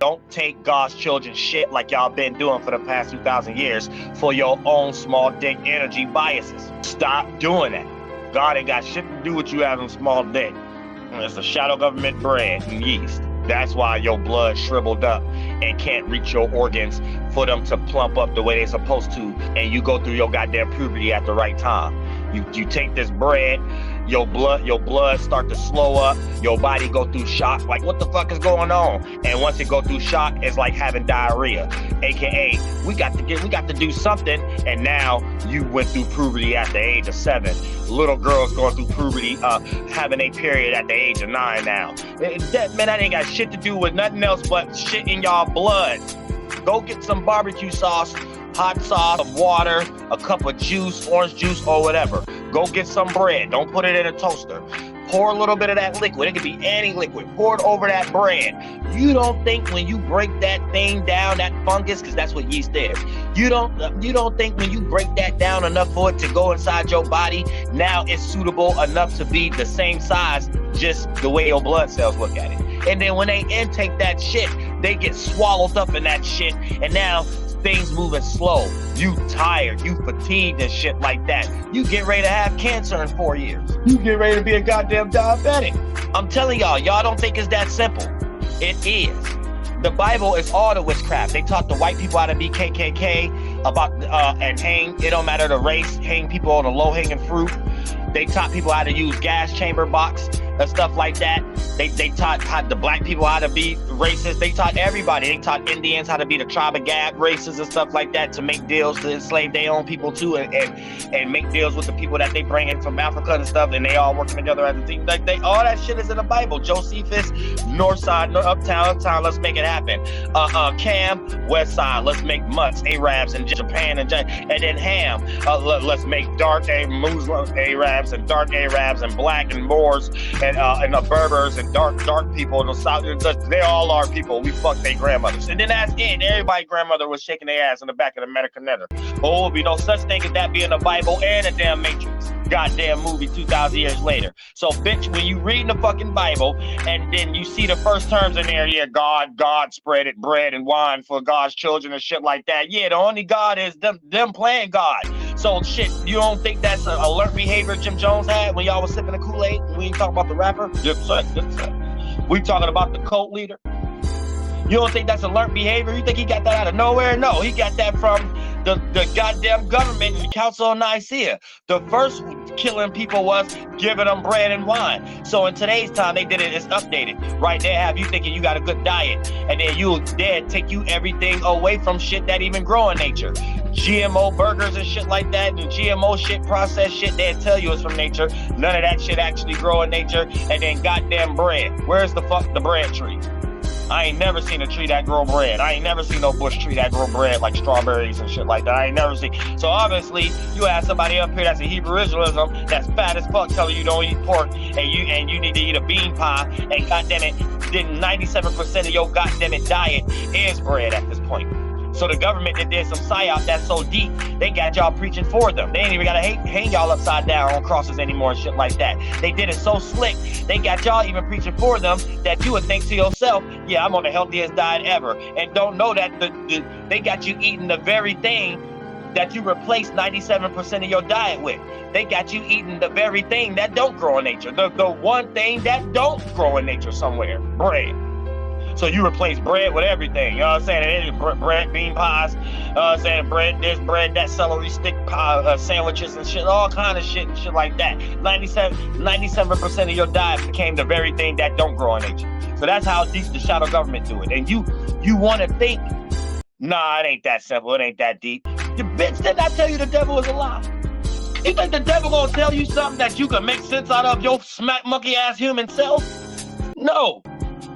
Don't take God's children shit like y'all been doing for the past 2,000 years for your own small dick energy biases. Stop doing that. God ain't got shit to do with you having small dick. It's the shadow government bread and yeast. That's why your blood shriveled up and can't reach your organs for them to plump up the way they're supposed to, and you go through your goddamn puberty at the right time. You take this bread, your blood start to slow up, your body go through shock, like what the fuck is going on? And once it go through shock, it's like having diarrhea, aka we got to do something. And now you went through puberty at the age of 7. Little girls going through puberty, having a period at the age of 9 now. That ain't got shit to do with nothing else but shit in y'all blood. Go get some barbecue sauce, hot sauce, water, a cup of juice, orange juice, or whatever. Go get some bread. Don't put it in a toaster. Pour a little bit of that liquid. It could be any liquid. Pour it over that bread. You don't think when you break that thing down, that fungus, because that's what yeast is. You don't think when you break that down enough for it to go inside your body, now it's suitable enough to be the same size, just the way your blood cells look at it. And then when they intake that shit, they get swallowed up in that shit. And now things moving slow. You tired, you fatigued and shit like that. You get ready to have cancer in 4 years. You get ready to be a goddamn diabetic. I'm telling y'all don't think it's that simple. It is. The Bible is all the witchcraft. They taught the white people how to be KKK about and hang. It don't matter the race. Hang people on the low hanging fruit. They taught people how to use gas chamber box and stuff like that. They taught the black people how to be racist. They taught everybody. They taught Indians how to be the tribe of Gad races and stuff like that, to make deals to enslave their own people too, and make deals with the people that they bring in from Africa and stuff, and they all working together as a team. Like all that shit is in the Bible. Josephus, north side, uptown, let's make it happen. Cam, west side, let's make mutts, Arabs in Japan, and then Ham, let's make dark Muslim Arabs and dark Arabs and black and Moors and the Berbers and dark people in the South. They all are people. We fucked their grandmothers. And then that's it. Everybody's grandmother was shaking their ass in the back of the Americanetter. Oh, be no such thing as that being the Bible and a damn Matrix. Goddamn movie 2,000 years later. So, bitch, when you read the fucking Bible and then you see the first terms in there, yeah, God spread it bread and wine for God's children and shit like that. Yeah, the only God is them playing God. So, shit, you don't think that's an alert behavior Jim Jones had when y'all was sipping the Kool-Aid? We ain't talking about the rapper? We talking about the cult leader. You don't think that's alert behavior? You think he got that out of nowhere? No, he got that from the goddamn government and the Council of Nicaea. The first killing people was giving them bread and wine. So in today's time, they did it, it's updated. Right there, have you thinking you got a good diet. And then they'll take you everything away from shit that even grow in nature. GMO burgers and shit like that, and GMO shit, processed shit, they'll tell you it's from nature. None of that shit actually grow in nature. And then goddamn bread. Where's the fuck the bread tree? I ain't never seen a tree that grow bread. I ain't never seen no bush tree that grow bread like strawberries and shit like that. I ain't never seen. So obviously, you have somebody up here that's a Hebrew Israelism that's fat as fuck telling you don't eat pork and you need to eat a bean pie. And goddamn it, then 97% of your goddamn it diet is bread at this point. So the government that did some psyop that's so deep, they got y'all preaching for them. They ain't even gotta hang y'all upside down on crosses anymore and shit like that. They did it so slick, they got y'all even preaching for them that you would think to yourself, yeah, I'm on the healthiest diet ever. And don't know that they got you eating the very thing that you replaced 97% of your diet with. They got you eating the very thing that don't grow in nature. The one thing that don't grow in nature somewhere, bread. So you replace bread with everything, you know what I'm saying? Bread, bean pies, saying bread, this, bread, that, celery stick pie, sandwiches and shit, all kind of shit and shit like that. 97% of your diet became the very thing that don't grow in nature. So that's how deep the shadow government do it. And you want to think, nah, it ain't that simple, it ain't that deep. You bitch, didn't I tell you the devil is a lie? You think the devil gonna tell you something that you can make sense out of your smack monkey ass human self? No.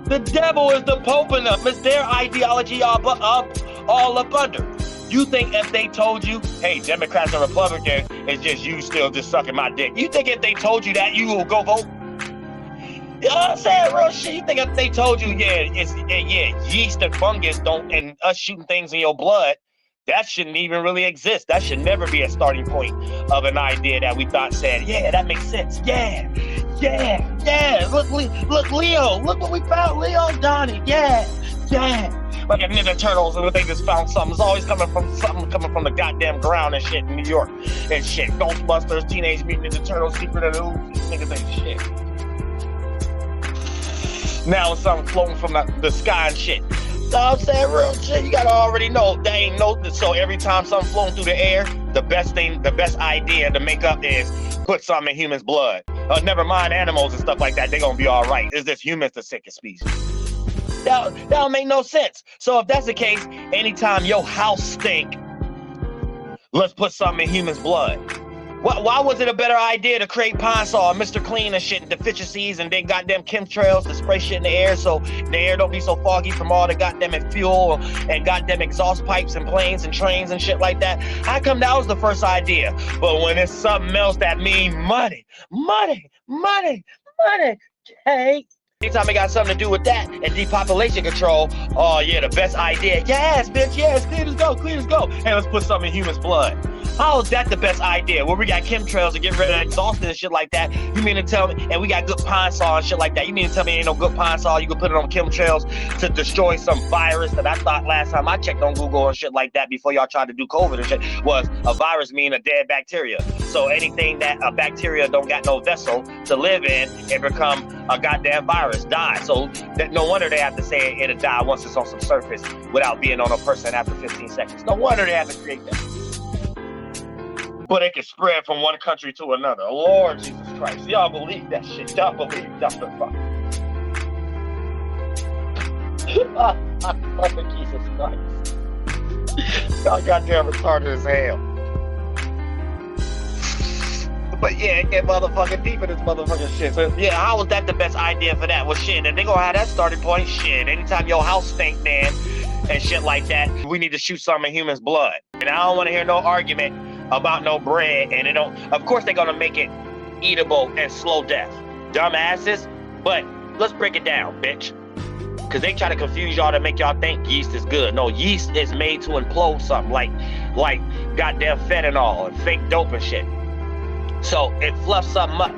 The devil is the Pope in them. It's their ideology all up under. You think if they told you, hey, Democrats and Republicans, it's just you still just sucking my dick. You think if they told you that, you will go vote? You know what I'm saying? Real shit. You think if they told you, yeast and fungus and us shooting things in your blood, that shouldn't even really exist. That should never be a starting point of an idea that we thought said, yeah, that makes sense. Yeah, Yeah. Look, Leo. Look what we found, Leo, Donnie. Yeah. Like a Ninja Turtles, and they just found something. It's always coming from the goddamn ground and shit in New York and shit. Ghostbusters, Teenage Mutant Ninja Turtles, Secret of the Ooze, niggas ain't shit. Now it's something floating from the sky and shit. So I'm saying real shit. You gotta already know they ain't no. So every time something floating through the air, the best idea to make up is put something in humans' blood. Never mind animals and stuff like that. They're gonna be all right. It's just humans the sickest species. That don't make no sense. So if that's the case, anytime your house stink, let's put something in humans' blood. Why was it a better idea to create Pine Sol and Mr. Clean and shit and deficiencies and then goddamn chemtrails to spray shit in the air so the air don't be so foggy from all the goddamn fuel and goddamn exhaust pipes and planes and trains and shit like that? How come that was the first idea? But when it's something else that mean money, hey. Anytime it got something to do with that and depopulation control, oh yeah, the best idea. Yes, bitch, yes, clean as go. Hey, let's put something in humans' blood. How is that the best idea? Where we got chemtrails to get rid of exhaust and shit like that. You mean to tell me, and we got good Pine Sol and shit like that. You mean to tell me ain't no good Pine Sol? You can put it on chemtrails to destroy some virus that I thought last time I checked on Google and shit like that before y'all tried to do COVID and shit was a virus mean a dead bacteria. So anything that a bacteria don't got no vessel to live in, it become a goddamn virus, die. So that no wonder they have to say it'll die once it's on some surface without being on a person after 15 seconds. No wonder they have to create that. But it can spread from one country to another. Lord Jesus Christ. Y'all believe that shit. Y'all believe that's the fuck. Fucking Jesus Christ. Y'all goddamn retarded as hell. But yeah, it get motherfucking deep in this motherfucking shit. So yeah, how was that the best idea for that? Well shit, and they gonna have that starting point. Shit, anytime your house stink, man, and shit like that, we need to shoot some in humans' blood. And I don't want to hear no argument about no bread, and of course they're gonna make it eatable and slow death. Dumbasses. But let's break it down, bitch. Cause they try to confuse y'all to make y'all think yeast is good. No, yeast is made to implode something like goddamn fentanyl and fake dope and shit. So it fluffs something up.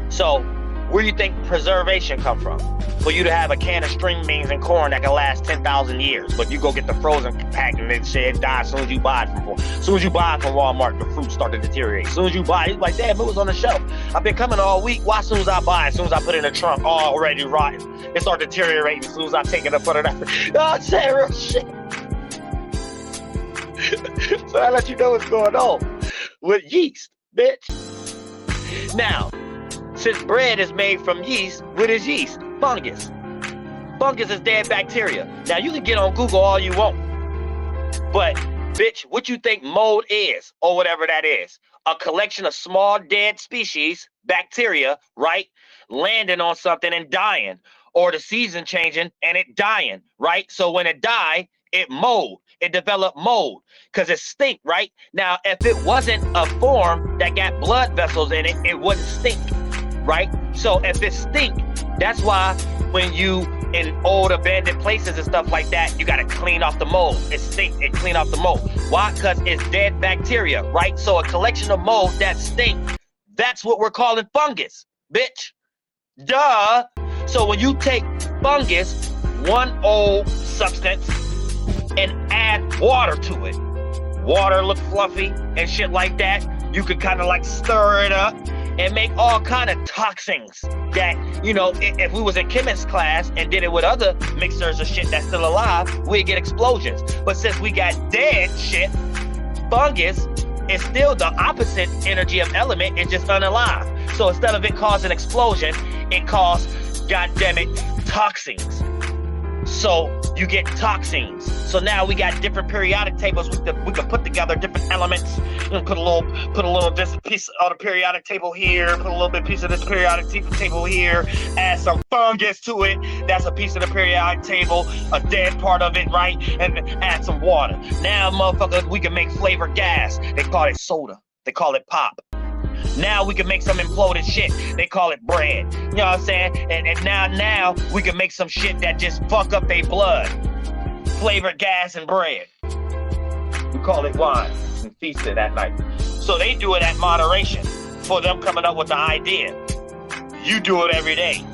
So where do you think preservation come from? For you to have a can of string beans and corn that can last 10,000 years, but you go get the frozen pack and it shit dies as soon as you buy it from Walmart, the fruit start to deteriorate. As soon as you buy it, it's like, damn, it was on the shelf. I've been coming all week. Why as soon as I buy it, as soon as I put it in the trunk, already rotten, it start deteriorating as soon as I take it up under that. Oh, shit, real shit. So I let you know what's going on with yeast, bitch. Now, since bread is made from yeast, what is yeast? Fungus. Fungus is dead bacteria. Now, you can get on Google all you want. But, bitch, what you think mold is, or whatever that is? A collection of small dead species, bacteria, right? Landing on something and dying. Or the season changing and it dying, right? So when it die, it mold. It developed mold because it stink, right? Now, if it wasn't a form that got blood vessels in it, it wouldn't stink, right? So if it stink, that's why when you in old abandoned places and stuff like that, you got to clean off the mold. It stink, it clean off the mold. Why? Because it's dead bacteria, right? So a collection of mold that stink, that's what we're calling fungus, bitch. Duh. So when you take fungus, one old substance, and add water to it. Water look fluffy and shit like that. You could kind of like stir it up and make all kind of toxins that, you know, if we was in chemistry class and did it with other mixers of shit that's still alive, we'd get explosions. But since we got dead shit, fungus is still the opposite energy of element. It's just unalive. So instead of it causing explosion, it caused, goddammit, toxins. So you get toxins. So now we got different periodic tables. We can put together different elements. And put a little this piece of the periodic table here. Put a little bit piece of this periodic table here. Add some fungus to it. That's a piece of the periodic table. A dead part of it, right? And add some water. Now, motherfucker, we can make flavored gas. They call it soda. They call it pop. Now we can make some imploded shit. They call it bread. You know what I'm saying? And now we can make some shit that just fuck up their blood. Flavored gas and bread. We call it wine and feasted at night. So they do it at moderation for them coming up with the idea. You do it every day.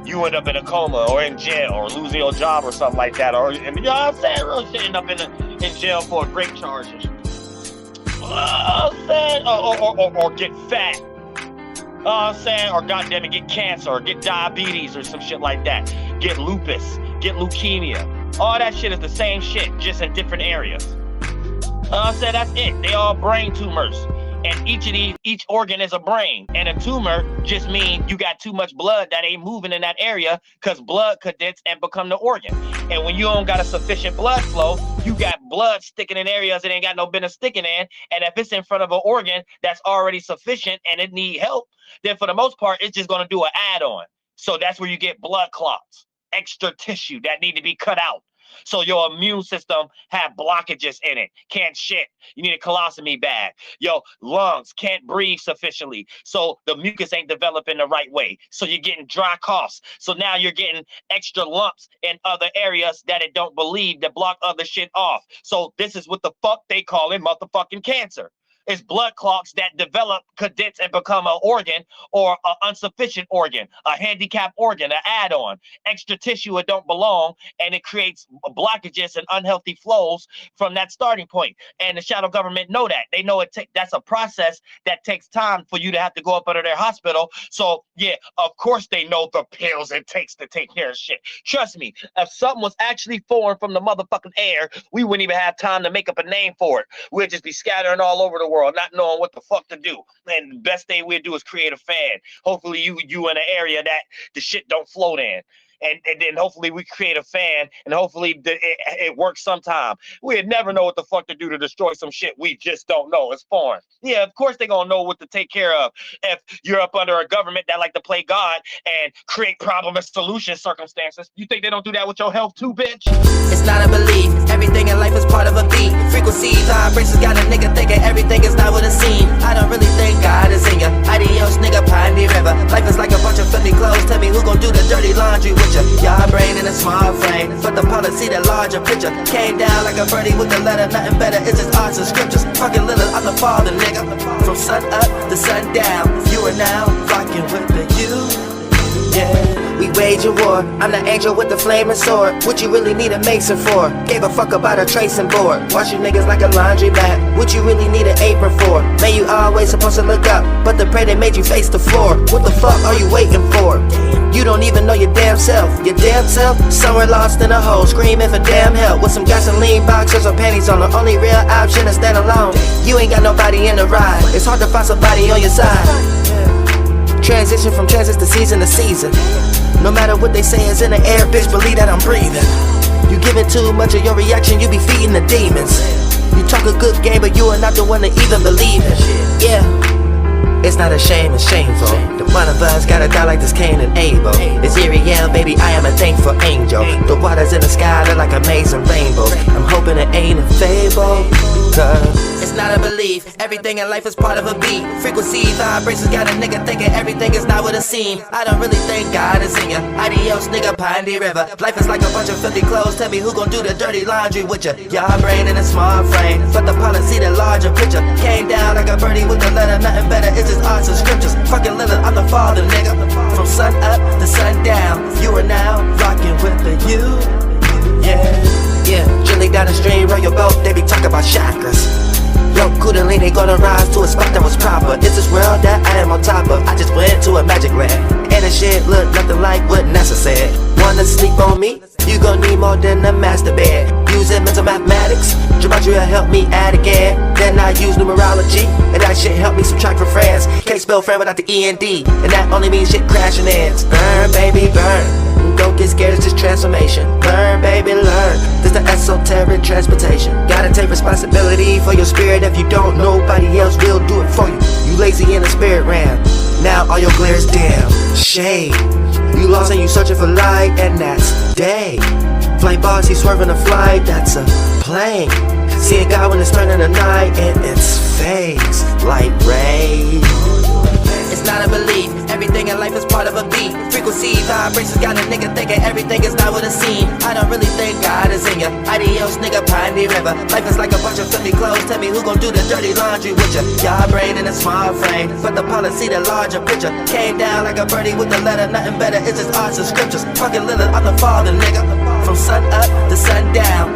You end up in a coma or in jail or losing your job or something like that. Or, you know what I'm saying? Real shit, end up in jail for rape charges. Or get fat. I'm saying? Or goddamn it, get cancer or get diabetes or some shit like that. Get lupus, get leukemia. All that shit is the same shit, just in different areas. I'm saying? That's it. They all brain tumors. And each organ is a brain. And a tumor just means you got too much blood that ain't moving in that area because blood condense and become the organ. And when you don't got a sufficient blood flow, you got blood sticking in areas it ain't got no business sticking in. And if it's in front of an organ that's already sufficient and it need help, then for the most part, it's just going to do an add-on. So that's where you get blood clots, extra tissue that need to be cut out. So your immune system have blockages in it. Can't shit. You need a colostomy bag. Your lungs can't breathe sufficiently. So the mucus ain't developing the right way. So you're getting dry coughs. So now you're getting extra lumps in other areas that it don't believe that block other shit off. So this is what the fuck they call it motherfucking cancer. It's blood clots that develop, condense, and become an organ or an insufficient organ, a handicapped organ, an add-on, extra tissue it don't belong, and it creates blockages and unhealthy flows from that starting point. And the shadow government know that. They know that's a process that takes time for you to have to go up under their hospital. So yeah, of course they know the pills it takes to take care of shit. Trust me, if something was actually formed from the motherfucking air, we wouldn't even have time to make up a name for it. We'd just be scattering all over the world, not knowing what the fuck to do. And the best thing we'd do is create a fan. Hopefully you in an area that the shit don't float in. And then hopefully we create a fan, and hopefully it works sometime. We'd never know what the fuck to do to destroy some shit we just don't know. It's foreign. Yeah, of course they're going to know what to take care of if you're up under a government that like to play God and create problem and solution circumstances. You think they don't do that with your health too, bitch? It's not a belief. Everything in life is part of a beat. Frequencies, vibrations got a nigga thinking everything is not what it seems. I don't really think God is in ya. Adios, nigga, Piney River. Life is like a bunch of filthy clothes. Tell me who gon' do the dirty laundry with ya? Y'all brain in a small frame, but the policy, the larger picture came down like a birdie with a letter. Nothing better, it's just arts and scriptures. Fucking little, I'm the father, nigga. From sun up to sun down, you are now rocking with the you. Yeah, we wage a war. I'm the angel with the flaming sword. What you really need a mason for? Gave a fuck about a tracing board. Wash you niggas like a laundry mat. What you really need an apron for? Man, you always supposed to look up, but the prey they made you face the floor. What the fuck are you waiting for? You don't even know your damn self. Your damn self? Somewhere lost in a hole, screaming for damn help. With some gasoline boxers or panties on. The only real option is stand alone. You ain't got nobody in the ride. It's hard to find somebody on your side. Transition from transits to season. No matter what they say is in the air, bitch, believe that I'm breathing. You giving too much of your reaction, you be feeding the demons. You talk a good game, but you are not the one to even believe it. Yeah, it's not a shame, it's shameful. The one of us gotta die like this Cain and Abel. It's Ariel, baby, I am a thankful angel. The waters in the sky look like amazing rainbows. I'm hoping it ain't a fable, cause it's not a belief. Everything in life is part of a beat. Frequency, vibrations got a nigga thinking everything is not what it seems. I don't really think God is in ya. Adios, nigga, Piney River. Life is like a bunch of filthy clothes. Tell me who gon' do the dirty laundry with ya? Y'all brain in a small frame, but the policy, the larger picture came down like a birdie with a letter. Nothing better, it's just arts and scriptures. Fucking little, I'm the father, nigga. From sun up to sun down, you are now rocking with the you. Yeah, Jilly down the stream, roll your boat, they be talking about chakras. Yo, Kundalini gonna rise to a spot that was proper. It's this world that I am on top of. I just went to a magic land, and the shit look nothing like what NASA said. Wanna sleep on me? You gon' need more than a master bed. Using mental mathematics, gematria help me add again. Then I use numerology, and that shit help me subtract from friends. Can't spell friend without the END, and that only means shit crashing ends. Burn, baby, burn. Don't get scared, it's just transformation. Learn, baby, learn. This the esoteric transportation. Gotta take responsibility for your spirit. If you don't, nobody else will do it for you. You lazy in the spirit realm. Now all your glare is dim. Shade. You lost and you searching for light, and that's day. Flame bars, he swerving a flight, that's a plane. Seeing God when it's turning the night, and it's fades like rain. It's not a belief. Everything in life is part of a beat. Frequency, vibrations got a nigga thinking everything is not what it seems. I don't really think God is in ya. Adios, nigga, Piney River. Life is like a bunch of filthy clothes. Tell me who gon' do the dirty laundry with ya. Y'all brain in a small frame, but the policy, the larger picture. Came down like a birdie with a letter. Nothing better, it's just arts and scriptures. Fucking Lilith, I'm the father, nigga. From sun up to sundown,